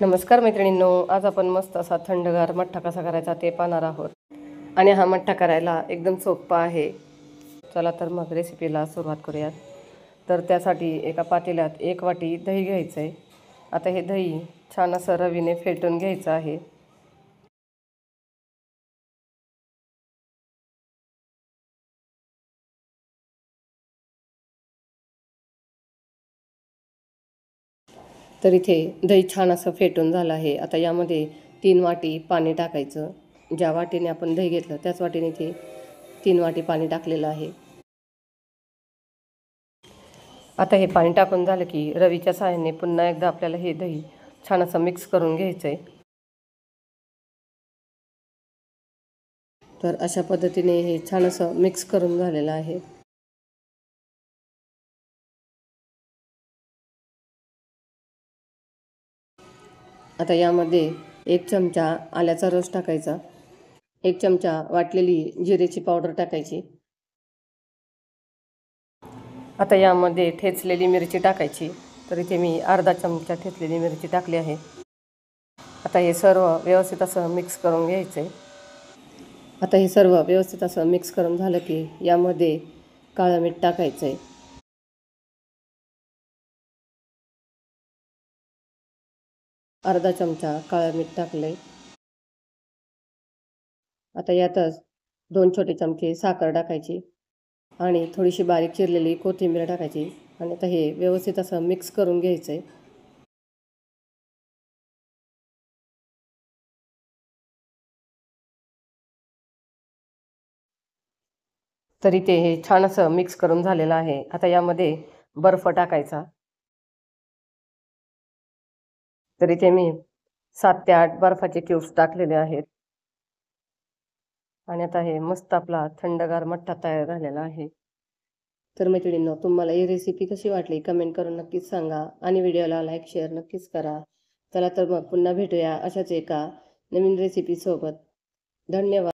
नमस्कार मैत्रिणींनो, आज आपण मस्त असा थंडगार मठ्ठा कसा करायचा ते पाहणार आहोत। आणि हा मठ्ठा करायला एकदम सोपा आहे। चला तर मग रेसिपीला सुरुवात करूयात। तर त्यासाठी एका पातेल्यात 1 वाटी दही घ्यायचं आहे। आता हे दही छान असं रवीने फेटून घ्यायचं आहे। तर इथे दही छान असं फेटून झालं आहे। आता यामध्ये 3 वाटी पाणी टाकायचं। ज्या वाटीने आपण दही घेतलं त्याच वाटीने इथे 3 वाटी पाणी टाकलेलं आहे। आता हे पाणी टाकून झालं की रवीच्या सहाय्याने पुन्हा एकदा आपल्याला हे दही छान असं मिक्स करून घ्यायचं आहे। तर अशा पद्धतीने हे छान असं मिक्स करून झालेलं आहे। आता यामध्ये 1 चमचा आल्याचा रस टाकायचा, 1 चमचा वाटलेली जिरेची पावडर टाकायची। आता यामध्ये ठेचलेली मिरची टाकायची। तर इथे मी अर्धा चमचा ठेचलेली मिरची टाकली आहे। आता हे सर्व व्यवस्थित असं मिक्स करून घ्यायचं आहे। आता हे सर्व व्यवस्थित असं मिक्स करून झालं की यामध्ये काळं मीठ टाकायचं आहे। अर्धा चमचा काळं मीठ टाकलंय। आता यातच 2 छोटे चमचे साखर टाकायची आणि थोडीशी बारीक चिरलेली कोथिंबीर टाकायची आणि आता हे व्यवस्थित असं मिक्स करून घ्यायचं आहे। तरी ते हे छान असं मिक्स करून झालेलं आहे। आता यामध्ये बर्फ टाकायचा। तरी ते मी 7 ते 8 बर्फाचे क्यूब्स टाकलेले आहेत। आणि आता हे मस्त आपला थंडगार मठ्ठा तयार झालेला आहे। तर मैत्रिणींनो, तुम्हाला ही रेसिपी कशी वाटली कमेंट करून नक्कीच सांगा आणि व्हिडिओला लाईक शेअर नक्कीच करा। चला तर मग पुन्हा भेटूया अशाच एका नवीन रेसिपी सोबत। धन्यवाद।